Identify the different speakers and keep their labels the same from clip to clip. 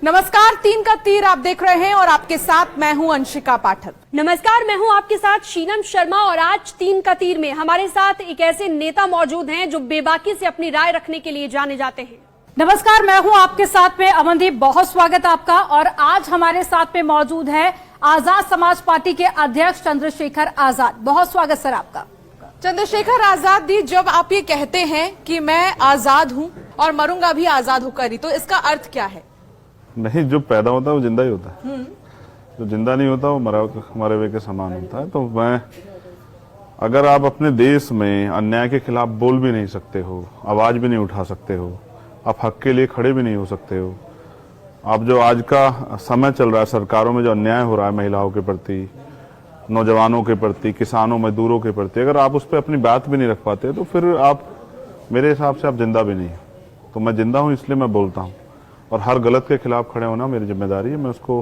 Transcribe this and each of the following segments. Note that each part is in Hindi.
Speaker 1: नमस्कार, 3 का तीर आप देख रहे हैं और आपके साथ मैं हूं अंशिका पाठक।
Speaker 2: नमस्कार, मैं हूं आपके साथ शीनम शर्मा और आज 3 का तीर में हमारे साथ एक ऐसे नेता मौजूद हैं जो बेबाकी से अपनी राय रखने के लिए जाने जाते हैं।
Speaker 3: नमस्कार, मैं हूं आपके साथ में अमनदीप। बहुत स्वागत आपका। और आज हमारे साथ में मौजूद है आजाद समाज पार्टी के अध्यक्ष चंद्रशेखर आजाद। बहुत स्वागत सर आपका।
Speaker 1: चंद्रशेखर आजाद जी, जब आप ये कहते हैं कि मैं आजाद हूं और मरूंगा भी आजाद होकर ही, तो इसका अर्थ क्या है?
Speaker 4: नहीं, जो पैदा होता है वो जिंदा ही होता है, जो जिंदा नहीं होता वो मरे हुए के समान होता है। तो मैं, अगर आप अपने देश में अन्याय के खिलाफ बोल भी नहीं सकते हो, आवाज भी नहीं उठा सकते हो, आप हक के लिए खड़े भी नहीं हो सकते हो, आप जो आज का समय चल रहा है, सरकारों में जो अन्याय हो रहा है महिलाओं के प्रति, नौजवानों के प्रति, किसानों मजदूरों के प्रति, अगर आप उस पर अपनी बात भी नहीं रख पाते तो फिर आप, मेरे हिसाब से आप जिंदा भी नहीं। तो मैं जिंदा हूं इसलिए मैं बोलता हूं, और हर गलत के खिलाफ खड़े होना मेरी जिम्मेदारी है। मैं उसको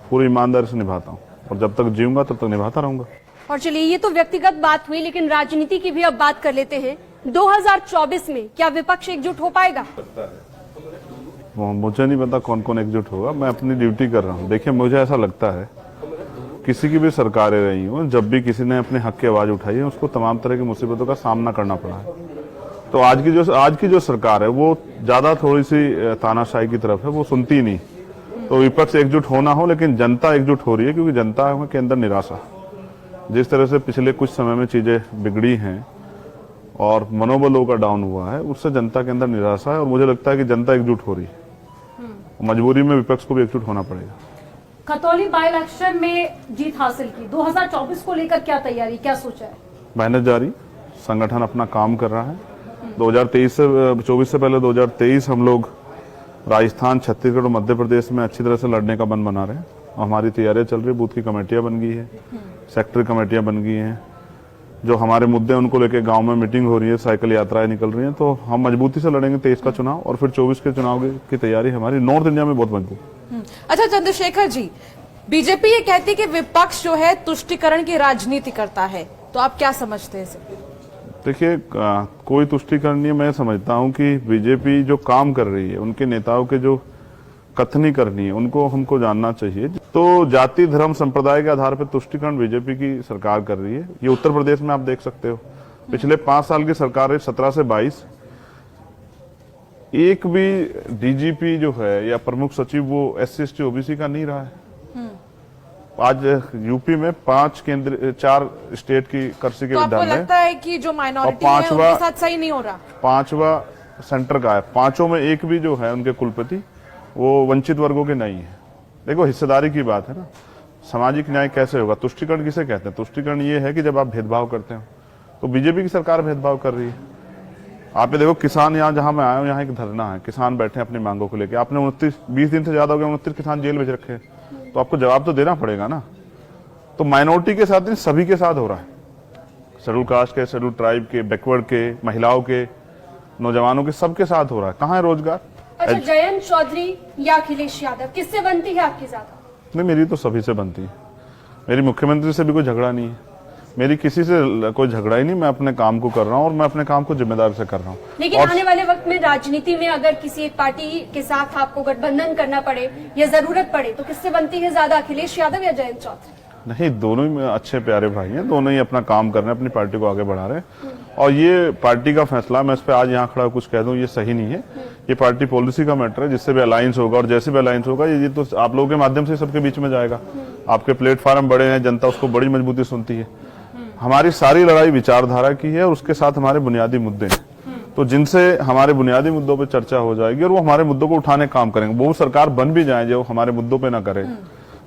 Speaker 4: पूरी ईमानदारी से निभाता हूं और जब तक जीऊंगा तब तक निभाता रहूंगा।
Speaker 2: और चलिए, ये तो व्यक्तिगत बात हुई, लेकिन राजनीति की भी अब बात कर लेते हैं। 2024 में क्या विपक्ष एकजुट हो पाएगा?
Speaker 4: मुझे नहीं पता कौन कौन एकजुट होगा, मैं अपनी ड्यूटी कर रहा हूँ। देखिए, मुझे ऐसा लगता है किसी की भी सरकारें रही हो, जब भी किसी ने अपने हक की आवाज उठाई है उसको तमाम तरह की मुसीबतों का सामना करना पड़ा है। तो आज की जो सरकार है वो ज्यादा थोड़ी सी तानाशाही की तरफ है, वो सुनती नहीं। तो विपक्ष एकजुट होना हो, लेकिन जनता एकजुट हो रही है, क्योंकि जनता के अंदर निराशा, जिस तरह से पिछले कुछ समय में चीजें बिगड़ी हैं और मनोबल लोगों का डाउन हुआ है, उससे जनता के अंदर निराशा है। और मुझे लगता है कि जनता एकजुट हो रही है, मजबूरी में विपक्ष को भी एकजुट होना पड़ेगा।
Speaker 3: खतौली बाई इलेक्शन में जीत हासिल की, 2024 को लेकर क्या तैयारी, क्या सोचा है?
Speaker 4: मेहनत जारी, संगठन अपना काम कर रहा है। 2024 से पहले 2023 हम लोग राजस्थान, छत्तीसगढ़ और मध्य प्रदेश में अच्छी तरह से लड़ने का मन बना रहे हैं। हमारी तैयारियां चल रही है, बूथ की कमेटियां बन गई है, सेक्टर कमेटियां बन गई हैं, जो हमारे मुद्दे उनको लेके गांव में मीटिंग हो रही है, साइकिल यात्राएं निकल रही हैं। तो हम मजबूती से लड़ेंगे 23 का चुनाव, और फिर 24 के चुनाव की तैयारी हमारी नॉर्थ इंडिया में बहुत मजबूत।
Speaker 1: अच्छा चंद्रशेखर जी, बीजेपी ये कहती है कि विपक्ष जो है तुष्टीकरण की राजनीति करता है, तो आप क्या समझते हैं इसे?
Speaker 4: देखिए, कोई तुष्टीकरण नहीं। मैं समझता हूं कि बीजेपी जो काम कर रही है, उनके नेताओं के जो कथनी करनी है, उनको हमको जानना चाहिए। तो जाति, धर्म, संप्रदाय के आधार पर तुष्टीकरण बीजेपी की सरकार कर रही है। ये उत्तर प्रदेश में आप देख सकते हो, पिछले 5 साल की सरकार है, 17 से 22, एक भी डीजीपी जो है या प्रमुख सचिव वो SC ST OBC का नहीं रहा है। आज यूपी में 4 स्टेट की कर्सी के
Speaker 1: तो
Speaker 4: विधान
Speaker 1: आपको
Speaker 4: है,
Speaker 1: लगता है कि जो माइनॉरिटी है उनके साथ सही नहीं हो रहा?
Speaker 4: 5वां सेंटर का है, 5 में एक भी जो है उनके कुलपति वो वंचित वर्गों के नहीं है। देखो, हिस्सेदारी की बात है ना, सामाजिक न्याय कैसे होगा? तुष्टीकरण किसे कहते हैं? तुष्टीकरण ये है कि जब आप भेदभाव करते हो। तो बीजेपी की सरकार भेदभाव कर रही है। आप ये देखो, किसान, यहाँ जहां मैं आया हूँ, यहाँ एक धरना है, किसान बैठे हैं अपनी मांगों को लेकर। आपने 20 दिन से ज्यादा हो गया, 29 किसान जेल भेज रखे हैं, तो आपको जवाब तो देना पड़ेगा ना। तो माइनॉरिटी के साथ नहीं, सभी के साथ हो रहा है, शेड्यूल कास्ट के, शेड्यूल ट्राइब के, बैकवर्ड के, महिलाओं के, नौजवानों के, सबके साथ हो रहा है। कहाँ है रोजगार?
Speaker 2: अच्छा, जयंत चौधरी या अखिलेश यादव, किससे बनती है आपकी ज्यादा?
Speaker 4: नहीं, मेरी तो सभी से बनती है। मेरी मुख्यमंत्री से भी कोई झगड़ा नहीं है, मेरी किसी से कोई झगड़ा ही नहीं। मैं अपने काम को कर रहा हूँ और मैं अपने काम को जिम्मेदारी से कर रहा हूँ।
Speaker 2: लेकिन आने वाले वक्त में राजनीति में अगर किसी एक पार्टी के साथ आपको गठबंधन करना पड़े या जरूरत पड़े, तो किससे बनती है ज्यादा, अखिलेश यादव या जयंत चौधरी?
Speaker 4: नहीं, दोनों ही अच्छे प्यारे भाई हैं, दोनों ही अपना काम कर रहे हैं, अपनी पार्टी को आगे बढ़ा रहे हैं। और ये पार्टी का फैसला, मैं इस पे आज यहाँ खड़ा कुछ कह दूं ये सही नहीं है। ये पार्टी पॉलिसी का मैटर है, जिससे भी अलायंस होगा और जैसे भी अलायंस होगा, ये तो आप लोगों के माध्यम से सबके बीच में जाएगा। आपके प्लेटफॉर्म बड़े हैं, जनता उसको बड़ी मजबूती सुनती है। हमारी सारी लड़ाई विचारधारा की है और उसके साथ हमारे बुनियादी मुद्दे हैं। तो जिनसे हमारे बुनियादी मुद्दों पे चर्चा हो जाएगी और वो हमारे मुद्दों को उठाने काम करेंगे। वो सरकार बन भी जाए जो हमारे मुद्दों पे ना करे,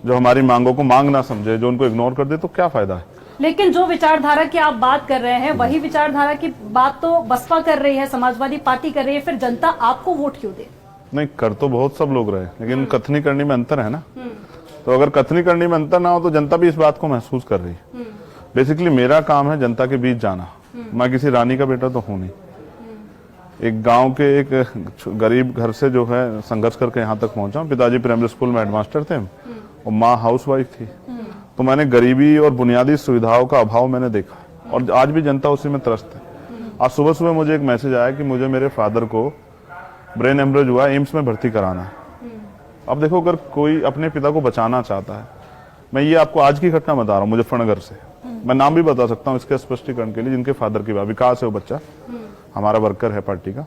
Speaker 4: जो हमारी मांगों को मांग ना समझे, जो उनको इग्नोर कर दे, तो क्या फायदा है?
Speaker 3: लेकिन जो विचारधारा की आप बात कर रहे हैं, वही विचारधारा की बात तो बसपा कर रही है, समाजवादी पार्टी कर रही है, फिर जनता आपको वोट क्यों दे?
Speaker 4: नहीं, कर तो बहुत सब लोग रहे, लेकिन कथनी करने में अंतर है ना। तो अगर कथनी करने में अंतर ना हो तो जनता भी इस बात को महसूस कर रही है। बेसिकली मेरा काम है जनता के बीच जाना। मैं किसी रानी का बेटा तो हूं नहीं। एक गांव के एक गरीब घर से जो है संघर्ष करके यहाँ तक पहुंचा। पिताजी प्राइमरी स्कूल में हेडमास्टर थे और माँ हाउसवाइफ थी। तो मैंने गरीबी और बुनियादी सुविधाओं का अभाव मैंने देखा और आज भी जनता उसी में त्रस्त है। आज सुबह सुबह मुझे एक मैसेज आया कि मुझे मेरे फादर को ब्रेन हेमरेज हुआ, एम्स में भर्ती कराना है। अब देखो, अगर कोई अपने पिता को बचाना चाहता है, मैं ये आपको आज की घटना बता रहा हूँ मुजफ्फरनगर से, मैं नाम भी बता सकता हूँ इसके स्पष्टीकरण के लिए, जिनके फादर की बात, विकास है वो बच्चा, हमारा वर्कर है पार्टी का।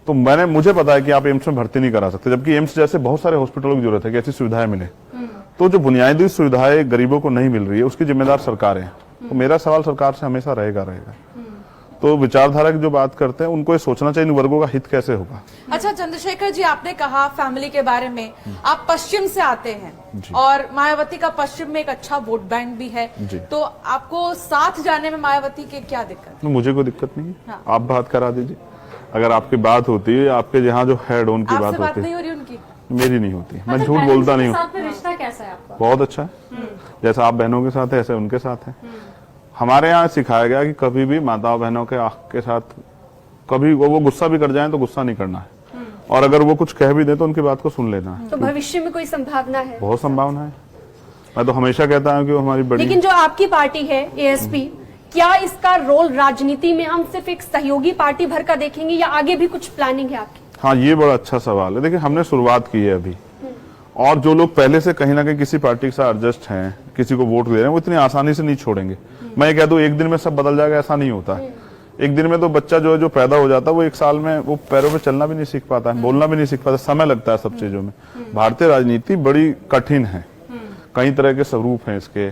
Speaker 4: तो मुझे पता है कि आप एम्स में भर्ती नहीं करा सकते, जबकि एम्स जैसे बहुत सारे हॉस्पिटलों की जरूरत है कि ऐसी सुविधाएं मिले। तो जो बुनियादी सुविधाएं गरीबों को नहीं मिल रही है, उसकी जिम्मेदार सरकार है। तो मेरा सवाल सरकार से हमेशा रहेगा। तो विचारधारा की जो बात करते हैं, उनको ये सोचना चाहिए इन वर्गों का हित कैसे होगा।
Speaker 1: अच्छा चंद्रशेखर जी, आपने कहा फैमिली के बारे में, आप पश्चिम से आते हैं और मायावती का पश्चिम में एक अच्छा वोट बैंक भी है, तो आपको साथ जाने में मायावती के क्या दिक्कत?
Speaker 4: मुझे कोई दिक्कत नहीं है। आप बात करा दीजिए, अगर आपकी बात होती है, आपके यहाँ जो हेड उनकी बात होती
Speaker 1: नहीं हो रही उनकी,
Speaker 4: मेरी नहीं होती। मैं झूठ बोलता नहीं हूँ।
Speaker 3: रिश्ता कैसा है आपका?
Speaker 4: बहुत अच्छा है, जैसा आप बहनों के साथ है ऐसे उनके साथ है। हमारे यहाँ सिखाया गया कि कभी भी माताओं बहनों के साथ कभी वो गुस्सा भी कर जाएं तो गुस्सा नहीं करना है, और अगर वो कुछ कह भी दे तो उनकी बात को सुन लेना है।
Speaker 2: तो भविष्य में कोई संभावना है?
Speaker 4: बहुत संभावना है। मैं तो हमेशा कहता हूँ कि वो हमारी बड़ी।
Speaker 2: लेकिन जो आपकी पार्टी है एएसपी, क्या इसका रोल राजनीति में हम सिर्फ एक सहयोगी पार्टी भर का देखेंगे या आगे भी कुछ प्लानिंग है आपकी?
Speaker 4: हाँ, ये बड़ा अच्छा सवाल है। देखिए, हमने शुरुआत की है अभी, और जो लोग पहले से कहीं ना कहीं किसी पार्टी के साथ एडजस्ट हैं, किसी को वोट दे रहे हैं, वो इतनी आसानी से नहीं छोड़ेंगे। मैं ये कह दूं एक दिन में सब बदल जाएगा, ऐसा नहीं होता है। एक दिन में तो बच्चा जो पैदा हो जाता है, वो 1 साल में वो पैरों पे चलना भी नहीं सीख पाता है, बोलना भी नहीं सीख पाता, समय लगता है सब चीजों में। भारतीय राजनीति बड़ी कठिन है, कई तरह के स्वरूप हैं इसके।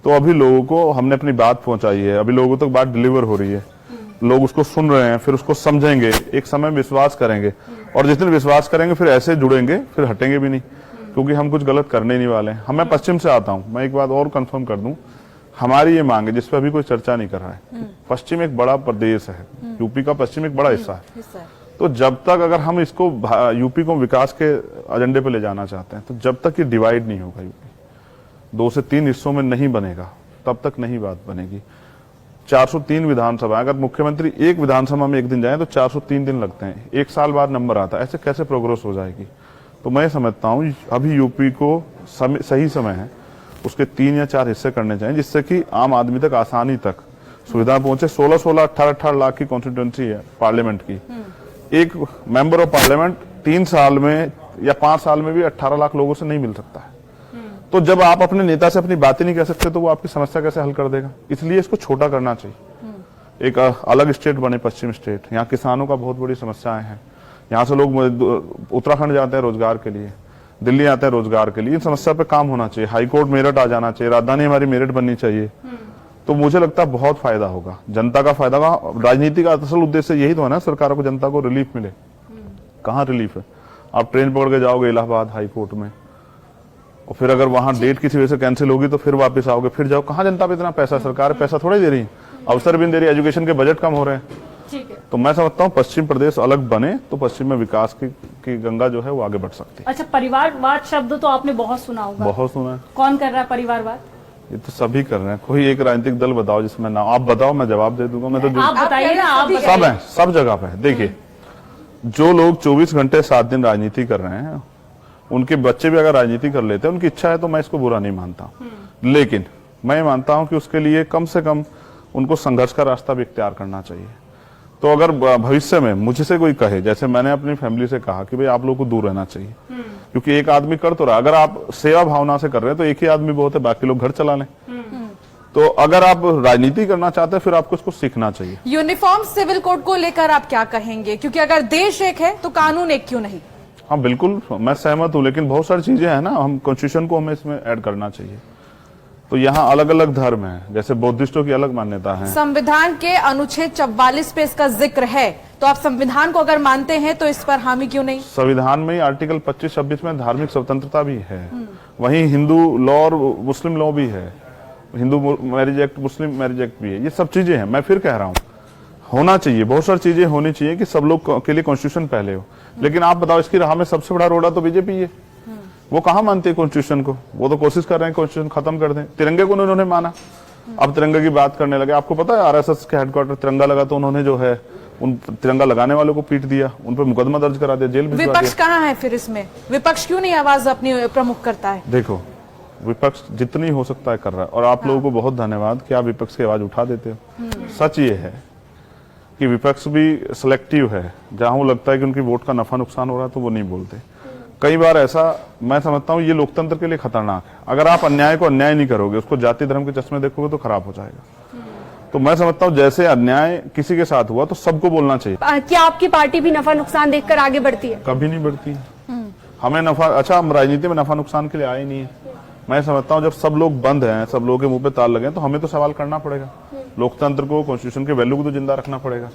Speaker 4: तो अभी लोगों को हमने अपनी बात पहुंचाई है, अभी लोगों तक बात डिलीवर हो रही है, लोग उसको सुन रहे हैं, फिर उसको समझेंगे, एक समय विश्वास करेंगे, और जिस दिन विश्वास करेंगे फिर ऐसे जुड़ेंगे, फिर हटेंगे भी नहीं, क्योंकि हम कुछ गलत करने नहीं वाले हैं। मैं पश्चिम से आता हूं, मैं एक बात और कंफर्म कर दूं, हमारी ये मांग है जिस पर अभी कोई चर्चा नहीं कर रहा है। पश्चिम एक बड़ा प्रदेश है, यूपी का पश्चिम एक बड़ा हिस्सा है। तो जब तक अगर हम इसको यूपी को विकास के एजेंडे पे ले जाना चाहते हैं, तो जब तक ये डिवाइड नहीं होगा, यूपी 2 से 3 हिस्सों में नहीं बनेगा, तब तक नहीं बात बनेगी। 403 विधानसभा, अगर मुख्यमंत्री एक विधानसभा में एक दिन जाए तो 403 दिन लगते हैं, 1 साल बाद नंबर आता है, ऐसे कैसे प्रोग्रेस हो जाएगी? तो मैं समझता हूं अभी यूपी को सही समय है, उसके 3 या 4 हिस्से करने चाहिए, जिससे कि आम आदमी तक आसानी तक सुविधा पहुंचे। 16-16, 18-18 लाख की कॉन्स्टिट्यूंसी है पार्लियामेंट की। एक मेंबर ऑफ पार्लियामेंट 3 साल में या 5 साल में भी 18 लाख लोगों से नहीं मिल सकता है। तो जब आप अपने नेता से अपनी बातें नहीं कह सकते, तो वो आपकी समस्या कैसे हल कर देगा? इसलिए इसको छोटा करना चाहिए, एक अलग स्टेट बने, पश्चिम स्टेट। यहाँ किसानों का बहुत बड़ी समस्याएं हैं, यहाँ से लोग उत्तराखंड जाते हैं रोजगार के लिए, दिल्ली आते हैं रोजगार के लिए। इन समस्या पे काम होना चाहिए, हाईकोर्ट मेरठ आ जाना चाहिए, राजधानी हमारी मेरठ बननी चाहिए। तो मुझे लगता है बहुत फायदा होगा, जनता का फायदा होगा। राजनीति का असल उद्देश्य यही तो है ना, सरकार को, जनता को रिलीफ मिले। कहाँ रिलीफ है? आप ट्रेन पकड़ के जाओगे इलाहाबाद हाईकोर्ट में, और फिर अगर वहां डेट किसी वजह से कैंसिल होगी तो फिर वापस आओगे, फिर जाओ। कहाँ जनता पे इतना पैसा? सरकार पैसा थोड़ा दे रही है, अवसर भी नहीं दे रही, एजुकेशन के बजट कम हो रहे हैं। तो मैं समझता हूँ पश्चिम प्रदेश अलग बने तो पश्चिम में विकास की गंगा जो है वो आगे बढ़ सकती है।
Speaker 3: अच्छा, परिवारवाद शब्द तो आपने बहुत सुना होगा।
Speaker 4: बहुत सुना है।
Speaker 3: कौन कर रहा है परिवारवाद?
Speaker 4: ये तो सभी कर रहे हैं। कोई एक राजनीतिक दल बताओ जिसमें नाम, आप बताओ, मैं जवाब दे दूंगा। मैं तो
Speaker 3: आप बताइए ना, आप
Speaker 4: सब है, सब जगह पे है। देखिए, जो लोग 24 घंटे 7 दिन राजनीति कर रहे हैं, उनके बच्चे भी अगर राजनीति कर लेते हैं, उनकी इच्छा है, तो मैं इसको बुरा नहीं मानता। लेकिन मैं मानता हूं कि उसके लिए कम से कम उनको संघर्ष का रास्ता भी इख्तियार करना चाहिए। तो अगर भविष्य में मुझसे कोई कहे, जैसे मैंने अपनी फैमिली से कहा कि भाई आप लोगों को दूर रहना चाहिए, क्योंकि एक आदमी कर तो रहा, अगर आप सेवा भावना से कर रहे हैं तो एक ही आदमी बहुत है, बाकी लोग घर चला लें। तो अगर आप राजनीति करना चाहते हैं, फिर आपको इसको सीखना चाहिए।
Speaker 1: यूनिफॉर्म सिविल कोड को लेकर आप क्या कहेंगे? क्योंकि अगर देश एक है तो कानून एक क्यों नहीं?
Speaker 4: हाँ बिल्कुल, मैं सहमत हूँ, लेकिन बहुत सारी चीजें हैं ना, हम कॉन्स्टिट्यूशन को हमें इसमें ऐड करना चाहिए। तो यहाँ अलग अलग धर्म है, जैसे बौद्धिस्टों की अलग मान्यता है।
Speaker 1: संविधान के अनुच्छेद 44 पे इसका जिक्र है, तो आप संविधान को अगर मानते हैं तो इस पर हामी क्यों नहीं?
Speaker 4: संविधान में आर्टिकल 25-26 में धार्मिक स्वतंत्रता भी है, वहीं हिंदू लॉ और मुस्लिम लॉ भी है, हिंदू मैरिज एक्ट, मुस्लिम मैरिज एक्ट भी है। ये सब चीजें हैं। मैं फिर कह रहा हूँ, होना चाहिए, बहुत सारी चीजें होनी चाहिए कि सब लोग के लिए कॉन्स्टिट्यूशन पहले हो। लेकिन आप बताओ, इसकी राह में सबसे बड़ा रोड़ा तो बीजेपी है। वो कहाँ मानते हैं कॉन्स्टिट्यूशन को? वो तो कोशिश कर रहे हैं कॉन्स्टिट्यूशन खत्म कर दें। तिरंगे को उन्होंने माना, अब तिरंगे की बात करने लगे। आपको पता है आरएसएस के हेडक्वार्टर तिरंगा लगा तो उन्होंने जो है उन तिरंगा लगाने वालों को पीट दिया, उन पर मुकदमा दर्ज करा दिया, जेल भिजवा दिया।
Speaker 1: विपक्ष कहाँ है फिर इसमें? विपक्ष क्यों नहीं आवाज अपनी प्रमुख करता है?
Speaker 4: देखो, विपक्ष जितनी हो सकता है कर रहा है, और आप लोगों को बहुत धन्यवाद कि आप विपक्ष की आवाज उठा देते हो। सच ये है कि विपक्ष भी सिलेक्टिव है, जहां वो लगता है कि उनकी वोट का नफा नुकसान हो रहा है तो वो नहीं बोलते। कई बार ऐसा मैं समझता हूँ ये लोकतंत्र के लिए खतरनाक है। अगर आप अन्याय को अन्याय नहीं करोगे, उसको जाति धर्म के चश्मे देखोगे तो खराब हो जाएगा। तो मैं समझता हूँ जैसे अन्याय किसी के साथ हुआ तो सबको बोलना चाहिए।
Speaker 2: क्या आपकी पार्टी भी नफा नुकसान देखकर आगे बढ़ती है?
Speaker 4: कभी नहीं बढ़ती। हमें नफा, अच्छा हम राजनीति में नफा नुकसान के लिए आए नहीं है। मैं समझता हूँ जब सब लोग बंद हैं, सब लोगों के मुंह पे ताल लगे हैं, तो हमें तो सवाल करना पड़ेगा। लोकतंत्र को, कॉन्स्टिट्यूशन के वैल्यू को तो जिंदा रखना पड़ेगा।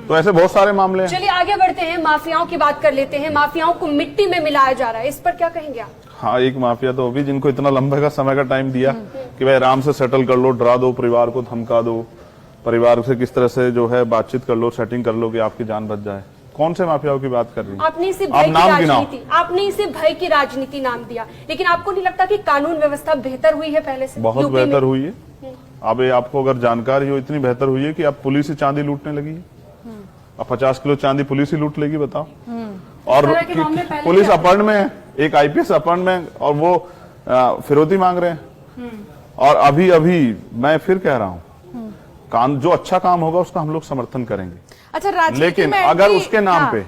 Speaker 4: तो ऐसे बहुत सारे मामले हैं।
Speaker 2: चलिए आगे बढ़ते हैं, माफियाओं की बात कर लेते हैं। माफियाओं को मिट्टी में मिलाया जा रहा है, इस पर क्या कहेंगे आप?
Speaker 4: हाँ, एक माफिया तो अभी जिनको इतना लंबे का समय का टाइम दिया कि भाई आराम से सेटल कर लो, डरा दो, परिवार को धमका दो, परिवार से किस तरह से जो है बातचीत कर लो, सेटिंग कर लो कि आपकी जान बच जाए। कौन से माफियाओं की बात कर रही हैं?
Speaker 2: आपने इसे भय की राजनीति नाम दिया, लेकिन आपको नहीं लगता कि कानून व्यवस्था बेहतर हुई है पहले से?
Speaker 4: बहुत बेहतर हुई है। अब आपको अगर जानकारी हो, इतनी बेहतर हुई है कि अब पुलिस ही चांदी लूटने लगी है। अब 50 किलो चांदी पुलिस ही लूट लेगी, बताओ। और पुलिस अपहरण में है, एक आईपीएस अपहरण में, और वो फिरौती मांग रहे हैं। और अभी अभी मैं फिर कह रहा हूँ, जो अच्छा काम होगा उसका हम लोग समर्थन करेंगे।
Speaker 1: अच्छा,
Speaker 4: लेकिन अगर उसके नाम पे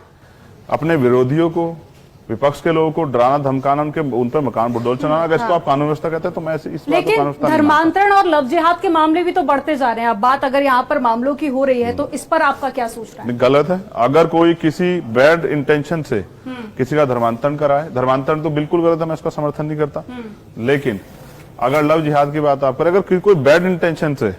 Speaker 4: अपने विरोधियों को, विपक्ष के लोगों को डराना, धमकाना, उन पर मकान बुलडोल चलाना, अगर इसको आप कानून व्यवस्था कहते हैं तो मैं इस
Speaker 3: लेकिन धर्मांतरण और लव जिहाद के मामले भी तो बढ़ते जा रहे हैं। अब बात अगर यहाँ पर मामलों की हो रही है तो इस पर आपका क्या सोचना है?
Speaker 4: गलत है। अगर कोई किसी बैड इंटेंशन से किसी का धर्मांतरण कराए, धर्मांतरण तो बिल्कुल गलत है, मैं इसका समर्थन नहीं करता। लेकिन अगर लव जिहाद की बात आप करें, अगर कोई बैड इंटेंशन से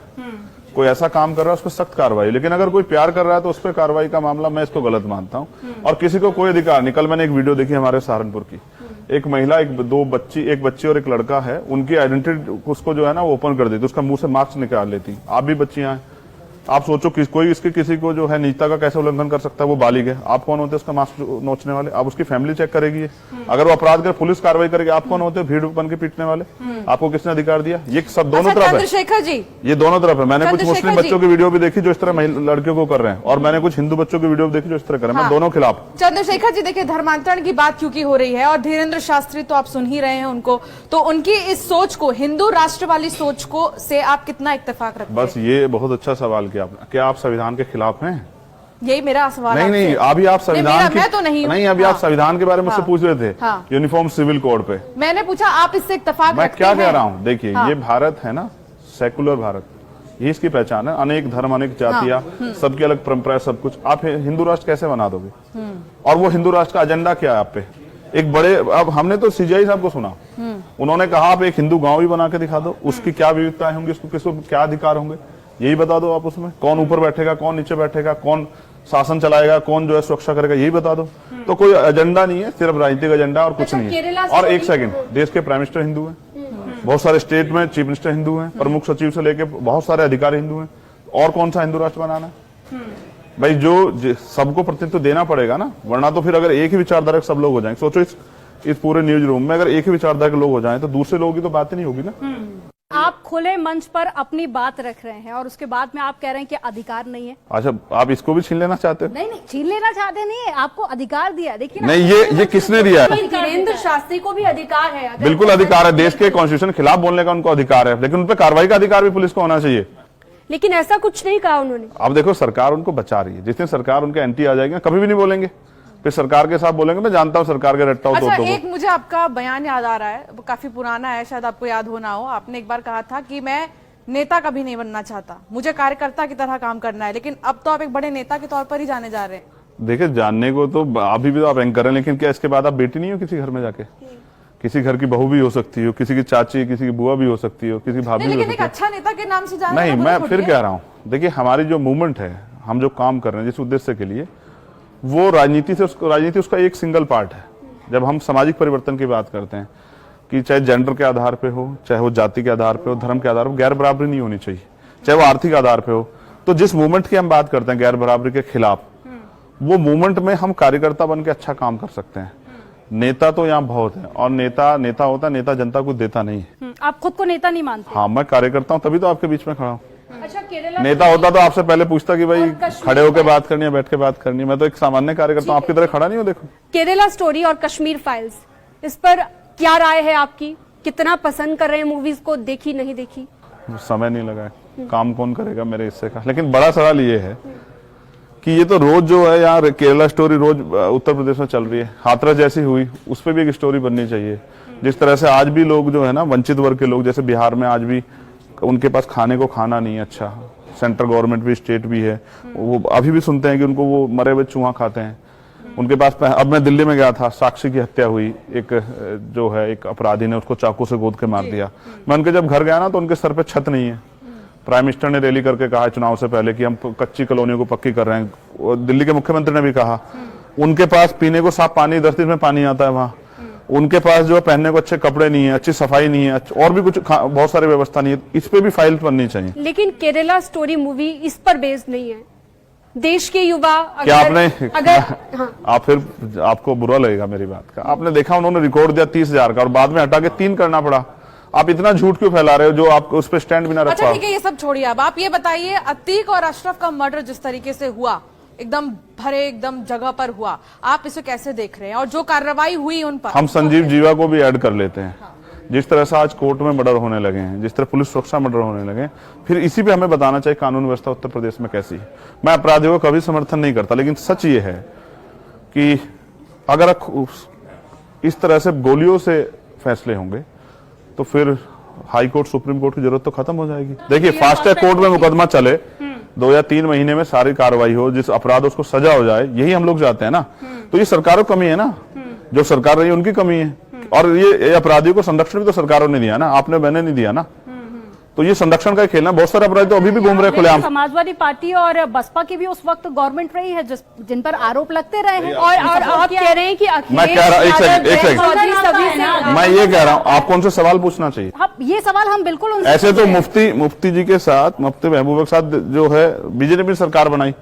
Speaker 4: कोई ऐसा काम कर रहा है, उस पर सख्त कार्रवाई। लेकिन अगर कोई प्यार कर रहा है तो उस पर कार्रवाई का मामला मैं इसको गलत मानता हूँ। और किसी को कोई अधिकार नहीं। कल मैंने एक वीडियो देखी हमारे सहारनपुर की, एक महिला, एक बच्ची और एक लड़का है, उनकी आइडेंटिटी उसको जो है ना वो ओपन कर देती, उसका मुंह से मास्क निकाल लेती। आप भी बच्चियां हैं, आप सोचो कोई इसके किसी को जो है निजता का कैसे उल्लंघन कर सकता है? वो बालिग है, आप कौन होते हैं उसका मास्क नोचने वाले? आप उसकी फैमिली चेक करेगी। अगर वो अपराध कर पुलिस कार्रवाई करेगी, आप कौन होते हैं भीड़ बन के पीटने वाले? आपको किसने अधिकार दिया? ये सब दोनों तरफ है।
Speaker 1: चंद्रशेखर जी,
Speaker 4: ये दोनों तरफ है। मैंने कुछ मुस्लिम बच्चों की वीडियो भी देखी जो इस तरह लड़कियों को कर रहे हैं, और मैंने कुछ हिंदू बच्चों की वीडियो भी देखी जो इस तरह कर रहे हैं। मैं दोनों खिलाफ।
Speaker 1: चंद्रशेखर जी, देखिए धर्मांतरण की बात क्योंकि हो रही है, और धीरेन्द्र शास्त्री तो आप सुन ही रहे हैं उनको, तो उनकी इस सोच को, हिंदू राष्ट्र वाली सोच को से आप कितना इत्तेफाक रखते हैं?
Speaker 4: बस ये बहुत अच्छा सवाल किया आपने। क्या आप संविधान के खिलाफ हैं?
Speaker 1: यही मेरा सवाल।
Speaker 4: नहीं, अभी आप संविधान
Speaker 1: मैं तो नहीं,
Speaker 4: अभी आप संविधान के बारे में मुझसे पूछ रहे थे, यूनिफॉर्म सिविल कोड पे।
Speaker 1: मैंने पूछा आप इससे इत्तेफाक
Speaker 4: मैं क्या कह रहा हूँ? देखिए, ये भारत है ना, सेकुलर भारत, ये इसकी पहचान है। अनेक धर्म, अनेक जातियां, सबकी अलग परंपरा, सब कुछ। आप हिंदू राष्ट्र कैसे बना दोगे? और वो हिंदू राष्ट्र का एजेंडा क्या है आप पे? एक बड़े, अब हमने तो सीजीआई साहब को सुना, उन्होंने कहा आप एक हिंदू गांव भी बना के दिखा दो, उसकी क्या विविधताएं होंगी, उसको किसको क्या अधिकार होंगे, यही बता दो आप। उसमें कौन ऊपर बैठेगा, कौन नीचे बैठेगा, कौन शासन चलाएगा, कौन जो है सुरक्षा करेगा, यही बता दो। तो कोई एजेंडा नहीं है, सिर्फ राजनीतिक एजेंडा और कुछ नहीं है। और एक सेकंड, देश के प्राइम मिनिस्टर हिंदू हैं, बहुत सारे स्टेट में चीफ मिनिस्टर हिंदू हैं, प्रमुख सचिव से लेके बहुत सारे अधिकारी हिंदू हैं। और कौन सा हिंदू राष्ट्र बनाना है भाई? जो सबको प्रतिनिधित्व देना पड़ेगा ना, वरना तो फिर अगर एक ही विचारधारा के सब लोग हो जाएंगे, सोचो इस पूरे न्यूज रूम में अगर एक ही विचारधारा के लोग हो जाएं तो दूसरे लोगों की तो बात ही नहीं होगी ना।
Speaker 3: आप खुले मंच पर अपनी बात रख रहे हैं और उसके बाद में आप कह रहे हैं कि अधिकार नहीं है।
Speaker 4: अच्छा, आप इसको भी छीन लेना चाहते हो?
Speaker 3: नहीं, छीन लेना चाहते नहीं है, आपको अधिकार दिया। देखिए
Speaker 4: नहीं, ये किसने दिया है?
Speaker 2: धीरेन्द्र शास्त्री को भी अधिकार है।
Speaker 4: बिल्कुल अधिकार है, देश के कॉन्स्टिट्यूशन के खिलाफ बोलने का उनको अधिकार है, लेकिन उन पर कार्रवाई का अधिकार भी पुलिस को होना चाहिए।
Speaker 2: लेकिन ऐसा कुछ नहीं कहा उन्होंने।
Speaker 4: अब देखो, सरकार उनको बचा रही है, जिस दिन सरकार उनके एंटी आ जाएगी कभी भी नहीं बोलेंगे, फिर सरकार के साथ बोलेंगे। मैं जानता हूँ सरकार के रट्टा।
Speaker 1: अच्छा, एक मुझे आपका बयान याद आ रहा है, वो काफी पुराना है, शायद आपको याद हो ना हो। आपने एक बार कहा था कि मैं नेता कभी नहीं बनना चाहता, मुझे कार्यकर्ता की तरह काम करना है, लेकिन अब तो आप एक बड़े नेता के तौर पर ही जाने जा रहे हैं।
Speaker 4: देखिए, जानने को तो अभी भी तो आप एंकर हैं, लेकिन क्या इसके बाद आप बेटी नहीं हो किसी घर में जाके? किसी घर की बहू भी हो सकती हो, किसी की चाची, किसी की बुआ भी हो सकती हो, किसी भाभी भी हो सकती है।
Speaker 1: लेकिन एक अच्छा नेता के नाम से जाना
Speaker 4: नहीं, मैं फिर कह रहा हूँ, देखिए हमारी जो मूवमेंट है, हम जो काम कर रहे हैं जिस उद्देश्य के लिए, वो राजनीति उसका एक सिंगल पार्ट है। जब हम सामाजिक परिवर्तन की बात करते हैं कि चाहे जेंडर के आधार पे हो, चाहे वो जाति के आधार पे हो, धर्म के आधार पे, गैर बराबरी नहीं होनी चाहिए, चाहे वो आर्थिक आधार पे हो। तो जिस मूवमेंट की हम बात करते हैं गैर बराबरी के खिलाफ, वो मूवमेंट में हम कार्यकर्ता बन के अच्छा काम कर सकते हैं। नेता तो यहाँ बहुत है, और नेता होता है, नेता जनता को देता नहीं है।
Speaker 3: आप खुद को नेता नहीं मानते?
Speaker 4: हाँ, मैं कार्यकर्ता हूँ, तभी तो आपके बीच में खड़ा हूँ।
Speaker 3: अच्छा,
Speaker 4: नेता होता तो आपसे पहले पूछता कि भाई खड़े होकर बात करनी है, बैठ के बात करनी है। मैं तो एक सामान्य कार्यकर्ता हूँ, आपकी तरह खड़ा नहीं हूँ। देखो,
Speaker 2: केरला स्टोरी और कश्मीर फाइल्स, इस पर क्या राय है आपकी? कितना पसंद कर रहे हैं मूवीज को? देखी नहीं देखी?
Speaker 4: समय नहीं लगा है, काम कौन करेगा मेरे हिस्से का। लेकिन बड़ा सवाल ये है कि ये तो रोज जो है यार केरला स्टोरी रोज उत्तर प्रदेश में चल रही है, हाथरस जैसी हुई उस पर भी एक स्टोरी बननी चाहिए। जिस तरह से आज भी लोग जो है ना वंचित वर्ग के लोग, जैसे बिहार में आज भी उनके पास खाने को खाना नहीं है अच्छा, सेंट्रल गवर्नमेंट भी स्टेट भी है, वो अभी भी सुनते हैं कि उनको वो मरे हुए चूहा खाते हैं उनके पास। अब मैं दिल्ली में गया था, साक्षी की हत्या हुई, एक जो है एक अपराधी ने उसको चाकू से गोद के मार दिया। मैं उनके जब घर गया ना तो उनके सर पे छत नहीं है। प्राइम मिनिस्टर ने रैली करके कहा चुनाव से पहले कि हम कच्ची कॉलोनियों को पक्की कर रहे हैं। दिल्ली के मुख्यमंत्री ने भी कहा उनके पास पीने को साफ पानी 10 दिन में पानी आता है वहां, उनके पास जो पहनने को अच्छे कपड़े नहीं है, अच्छी सफाई नहीं है, और भी कुछ बहुत सारी व्यवस्था नहीं है। इस पे भी फाइल बननी चाहिए।
Speaker 2: लेकिन केरला स्टोरी मूवी इस पर बेस्ड नहीं है। देश के युवा
Speaker 4: क्या आपने
Speaker 2: हाँ।
Speaker 4: आप फिर आपको बुरा लगेगा मेरी बात का, आपने देखा उन्होंने रिकॉर्ड दिया 30,000 का और बाद में हटा के 3 करना पड़ा। आप इतना झूठ क्यों फैला रहे हो जो आप उस पर स्टैंड भी ना रख
Speaker 1: अच्छा
Speaker 4: पाओ?
Speaker 1: ठीक है, ये सब छोड़िए। अब आप ये बताइए, अतीक और अशरफ का मर्डर जिस तरीके से हुआ, एकदम भरे एकदम जगह पर हुआ, आप इसे कैसे देख रहे हैं? और जो कार्रवाई हुई उन पर,
Speaker 4: हम संजीव जीवा को भी ऐड कर लेते हैं। जिस तरह से आज कोर्ट में मर्डर होने लगे हैं, जिस तरह पुलिस सुरक्षा मर्डर होने लगे हैं, फिर इसी पे हमें बताना चाहिए कानून व्यवस्था उत्तर प्रदेश में कैसी है। मैं अपराधियों को कभी समर्थन नहीं करता, लेकिन सच ये है कि अगर इस तरह से गोलियों से फैसले होंगे तो फिर हाई कोर्ट सुप्रीम कोर्ट की जरूरत तो खत्म हो जाएगी। देखिए फास्ट ट्रैक कोर्ट में मुकदमा चले, 2 या 3 महीने में सारी कार्रवाई हो, जिस अपराध उसको सजा हो जाए, यही हम लोग चाहते हैं ना। तो ये सरकारों की कमी है ना, जो सरकार रही है उनकी कमी है। और ये अपराधियों को संरक्षण भी तो सरकारों ने दिया ना, आपने मैंने नहीं दिया ना। तो ये संरक्षण का खेलना, बहुत सारे अपराधी तो अभी भी घूम रहे खुलेआम।
Speaker 3: समाजवादी पार्टी और बसपा की भी उस वक्त गवर्नमेंट रही है जिन पर आरोप लगते रहे हैं।
Speaker 2: और आप कह रहे हैं कि
Speaker 4: मैं कह रहा एक सेकंड मैं ये कह रहा हूँ आपको उनसे सवाल पूछना चाहिए।
Speaker 3: ये सवाल हम बिल्कुल उनसे
Speaker 4: ऐसे तो मुफ्ती जी के साथ, मुफ्ती महबूब के साथ जो है बीजेपी ने सरकार बनाई,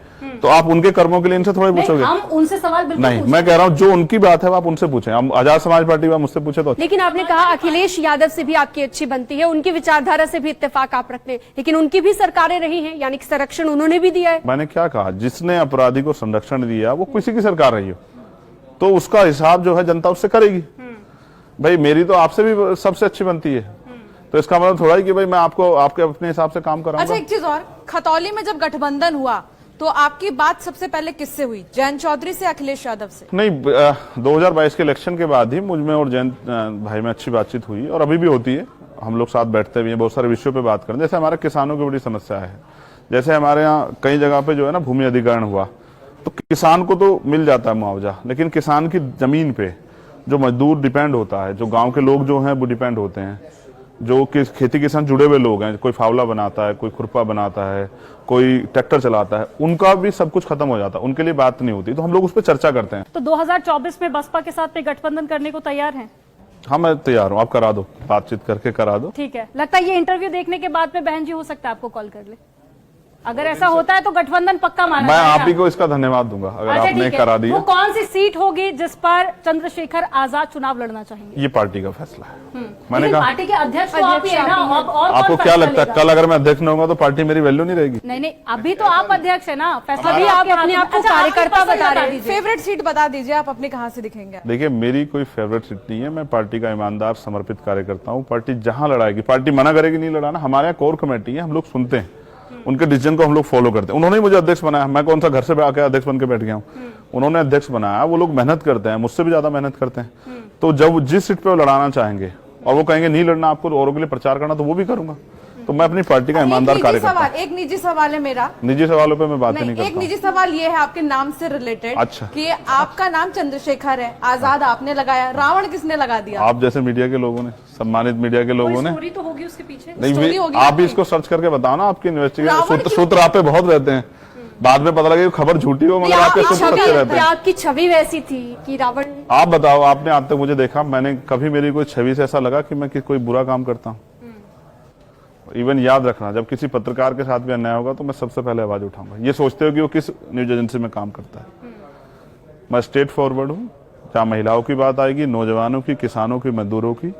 Speaker 4: तो आप उनके कर्मों के लिए इनसे थोड़ा पूछोगे?
Speaker 3: हम उनसे सवाल बिल्कुल
Speaker 4: नहीं, मैं कह रहा हूँ जो उनकी बात है वो आप उनसे पूछें। हम आजाद समाज पार्टी का मुझसे पूछे तो।
Speaker 2: लेकिन आपने कहा अखिलेश यादव से भी आपकी अच्छी बनती है, उनकी विचारधारा से भी इत्तेफाक आप रखते हैं, लेकिन उनकी भी सरकारें रही हैं, यानी कि संरक्षण उन्होंने भी दिया है।
Speaker 4: मैंने क्या कहा, जिसने अपराधी को संरक्षण दिया वो किसी की सरकार रही हो तो उसका हिसाब जो है जनता उससे करेगी। भाई मेरी तो आपसे भी सबसे अच्छी बनती है, तो इसका मतलब थोड़ा ही कि भाई मैं आपको आपके अपने हिसाब से काम कराऊंगा।
Speaker 1: अच्छा एक चीज और, खतौली में जब गठबंधन हुआ तो आपकी बात सबसे पहले किससे हुई? जयंत चौधरी से, अखिलेश यादव से?
Speaker 4: नहीं, 2022 के इलेक्शन के बाद ही मुझ में और जयंत भाई में अच्छी बातचीत हुई और अभी भी होती है। हम लोग साथ बैठते भी हैं, बहुत सारे विषयों पे बात करते हैं। जैसे हमारे किसानों की बड़ी समस्या है, जैसे हमारे यहाँ कई जगह पे जो है ना भूमि अधिग्रहण हुआ तो किसान को तो मिल जाता है मुआवजा, लेकिन किसान की जमीन पे जो मजदूर डिपेंड होता है, जो गाँव के लोग जो है वो डिपेंड होते हैं, जो खेती किसान जुड़े हुए लोग हैं, कोई फावला बनाता है, कोई खुरपा बनाता है, कोई ट्रैक्टर चलाता है, उनका भी सब कुछ खत्म हो जाता है, उनके लिए बात नहीं होती। तो हम लोग उस पर चर्चा करते हैं।
Speaker 3: तो 2024 में बसपा के साथ में गठबंधन करने को तैयार हैं?
Speaker 4: हाँ मैं तैयार हूँ, आप करा दो, बातचीत करके करा दो।
Speaker 3: ठीक है, लगता है ये इंटरव्यू देखने के बाद में बहन जी हो सकता है आपको कॉल कर ले। अगर ऐसा होता है तो गठबंधन पक्का माना
Speaker 4: मैं
Speaker 3: जाएगा।
Speaker 4: आप ही को इसका धन्यवाद दूंगा अगर
Speaker 3: अच्छा,
Speaker 4: आपने
Speaker 3: ठीक है।
Speaker 4: करा दिया।
Speaker 3: वो कौन सी सीट होगी जिस पर चंद्रशेखर आजाद चुनाव लड़ना चाहेंगे?
Speaker 4: ये पार्टी का फैसला है। मैंने
Speaker 3: लेकिन
Speaker 4: कहा
Speaker 3: पार्टी के अध्यक्ष तो आप ही है ना, और कौन
Speaker 4: आपको क्या
Speaker 3: फैसला
Speaker 4: लगता है
Speaker 3: लेगा?
Speaker 4: कल अगर मैं अध्यक्ष नहीं होगा तो पार्टी मेरी वैल्यू नहीं रहेगी?
Speaker 3: नहीं, अभी तो आप अध्यक्ष है ना, फैसला
Speaker 2: अभी
Speaker 3: तो
Speaker 2: आप
Speaker 3: आपके हाथ
Speaker 2: अपने
Speaker 3: में।
Speaker 2: आप को
Speaker 3: अच्छा,
Speaker 2: कार्यकर्ता
Speaker 3: आपकी
Speaker 2: बता
Speaker 3: पसंद
Speaker 2: रहे हैं।
Speaker 3: दीजिए।
Speaker 1: फेवरेट सीट बता दीजिए, आप अपने कहाँ से दिखेंगे?
Speaker 4: देखिए मेरी कोई फेवरेट सीट नहीं है, मैं पार्टी का ईमानदार समर्पित कार्यकर्ता हूँ। पार्टी जहां लड़ाएगी, पार्टी मना करेगी नहीं लड़ाना, हमारे यहाँ कोर कमेटी है, हम लोग सुनते हैं, उनके डिसीजन को हम लोग फॉलो करते हैं। उन्होंने मुझे अध्यक्ष बनाया, मैं कौन सा घर से आके अध्यक्ष बन के बैठ गया हूँ? उन्होंने अध्यक्ष बनाया, वो लोग मेहनत करते हैं, मुझसे भी ज्यादा मेहनत करते हैं। तो जब जिस सीट पे वो लड़ाना चाहेंगे और वो कहेंगे नहीं लड़ना आपको, औरों के लिए प्रचार करना, तो वो भी करूंगा। तो मैं अपनी पार्टी का ईमानदार कार्यकर्ता।
Speaker 1: एक निजी सवाल है मेरा।
Speaker 4: निजी सवालों पे मैं बात नहीं
Speaker 1: एक
Speaker 4: करता।
Speaker 1: निजी सवाल ये है आपके नाम से रिलेटेड।
Speaker 4: अच्छा।
Speaker 1: कि आपका नाम चंद्रशेखर है, आजाद आपने लगाया, रावण किसने लगा दिया?
Speaker 4: आप जैसे मीडिया के लोगों ने, सम्मानित मीडिया के लोगों ने।
Speaker 3: स्टोरी तो होगी उसके पीछे।
Speaker 4: नहीं
Speaker 1: स्टोरी होगी
Speaker 4: आप भी
Speaker 1: आपकी।
Speaker 4: इसको सर्च करके बताओ ना, आपकी
Speaker 1: रावण
Speaker 4: इन्वेस्टिगेशन
Speaker 1: की-
Speaker 4: सूत्र आप पे बहुत रहते हैं, बाद में पता लगे खबर झूठी हो मगर आपके सूत्र सच्चे रहते हैं।
Speaker 2: आपकी छवि वैसी थी कि रावण।
Speaker 4: आप बताओ, आपने आज तक मुझे देखा, मैंने कभी मेरी कोई छवि से ऐसा लगा कि मैं कोई बुरा काम करता हूँ? इवन याद रखना, जब किसी पत्रकार के साथ भी अन्याय होगा तो मैं सबसे पहले आवाज उठाऊंगा। ये सोचते हो कि वो किस न्यूज एजेंसी में काम करता है। मैं स्ट्रेट फॉरवर्ड हूँ, जहाँ महिलाओं की बात आएगी, नौजवानों की, किसानों की, मजदूरों की,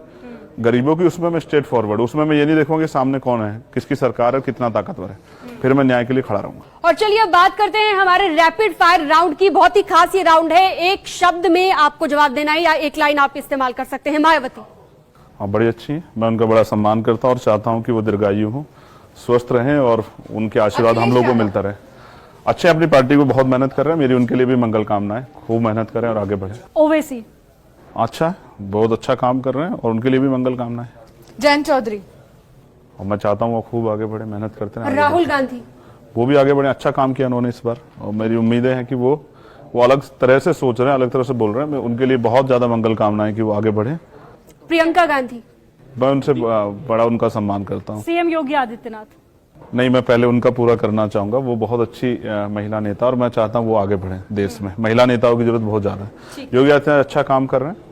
Speaker 4: गरीबों की, उसमें मैं स्ट्रेट फॉरवर्ड। उसमें मैं ये नहीं देखूंगा कि सामने कौन है, किसकी सरकार है, कितना ताकतवर है, फिर मैं न्याय के लिए खड़ा रहूंगा।
Speaker 2: और चलिए अब बात करते हैं हमारे रैपिड फायर राउंड की। बहुत ही खास ये राउंड है, एक शब्द में आपको जवाब देना है या एक लाइन आप इस्तेमाल कर सकते हैं। मायावती।
Speaker 4: हाँ बड़ी अच्छी है, मैं उनका बड़ा सम्मान करता हूँ और चाहता हूँ कि वो दीर्घायु हो, स्वस्थ रहें और उनके आशीर्वाद हम लोग को मिलता रहे। अच्छे अपनी पार्टी को बहुत मेहनत कर रहे हैं, मेरी उनके लिए भी मंगल कामनाएं, खूब मेहनत करें और आगे बढ़े।
Speaker 3: ओवैसी
Speaker 4: अच्छा है, बहुत अच्छा काम कर रहे हैं और उनके लिए भी मंगल कामनाएं।
Speaker 1: जयंत चौधरी।
Speaker 4: और मैं चाहता हूँ वो खूब आगे बढ़े, मेहनत करते हैं।
Speaker 2: राहुल गांधी।
Speaker 4: वो भी आगे बढ़े, अच्छा काम किया उन्होंने इस बार और मेरी उम्मीदें हैं कि वो अलग तरह से सोच रहे हैं, अलग तरह से बोल रहे हैं। मैं उनके लिए बहुत ज्यादा मंगल कामनाएं कि वो आगे बढ़े।
Speaker 2: प्रियंका गांधी।
Speaker 4: मैं उनसे बड़ा उनका सम्मान करता हूँ।
Speaker 3: सीएम योगी आदित्यनाथ।
Speaker 4: नहीं, मैं पहले उनका पूरा करना चाहूंगा। वो बहुत अच्छी महिला नेता और मैं चाहता हूँ वो आगे बढ़े। देश में महिला नेताओं की जरूरत बहुत ज्यादा है। योगी आदित्यनाथ अच्छा काम कर रहे हैं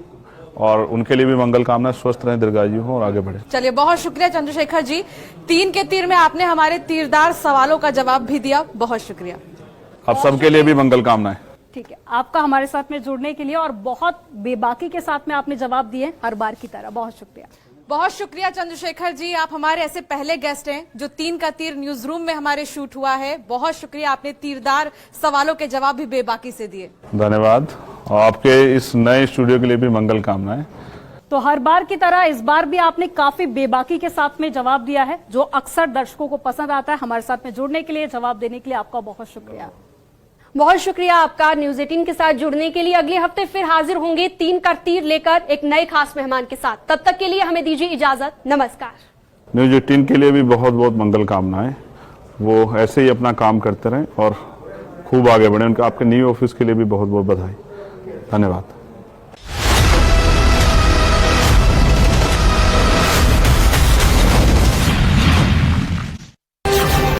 Speaker 4: और उनके लिए भी मंगल कामना, स्वस्थ रहें, दीर्घायु हो और आगे बढ़े।
Speaker 1: चलिए, बहुत शुक्रिया चंद्रशेखर जी। 3 के तीर में आपने हमारे तीरदार सवालों का जवाब भी दिया, बहुत शुक्रिया।
Speaker 4: अब सबके लिए भी मंगल कामनाएं।
Speaker 3: ठीक है, आपका हमारे साथ में जुड़ने के लिए और बहुत बेबाकी के साथ में आपने जवाब दिए हर बार की तरह, बहुत शुक्रिया।
Speaker 1: बहुत शुक्रिया चंद्रशेखर जी, आप हमारे ऐसे पहले गेस्ट हैं जो 3 का तीर न्यूज रूम में हमारे शूट हुआ है। बहुत शुक्रिया, आपने तीरदार सवालों के जवाब भी बेबाकी से दिए।
Speaker 4: धन्यवाद और आपके इस नए स्टूडियो के लिए भी मंगल कामनाएं।
Speaker 3: तो हर बार की तरह इस बार भी आपने काफी बेबाकी के साथ में जवाब दिया है, जो अक्सर दर्शकों को पसंद आता है। हमारे साथ में जुड़ने के लिए, जवाब देने के लिए आपका बहुत शुक्रिया।
Speaker 2: बहुत शुक्रिया आपका न्यूज 18 के साथ जुड़ने के लिए। अगले हफ्ते फिर हाजिर होंगे 3 का तीर लेकर एक नए खास मेहमान के साथ। तब तक के लिए हमें दीजिए इजाजत, नमस्कार।
Speaker 4: न्यूज 18 के लिए भी बहुत बहुत मंगल कामनाएं। वो ऐसे ही अपना काम करते रहें और खूब आगे बढ़े। उनका आपके न्यू ऑफिस के लिए भी बहुत बहुत बधाई। धन्यवाद।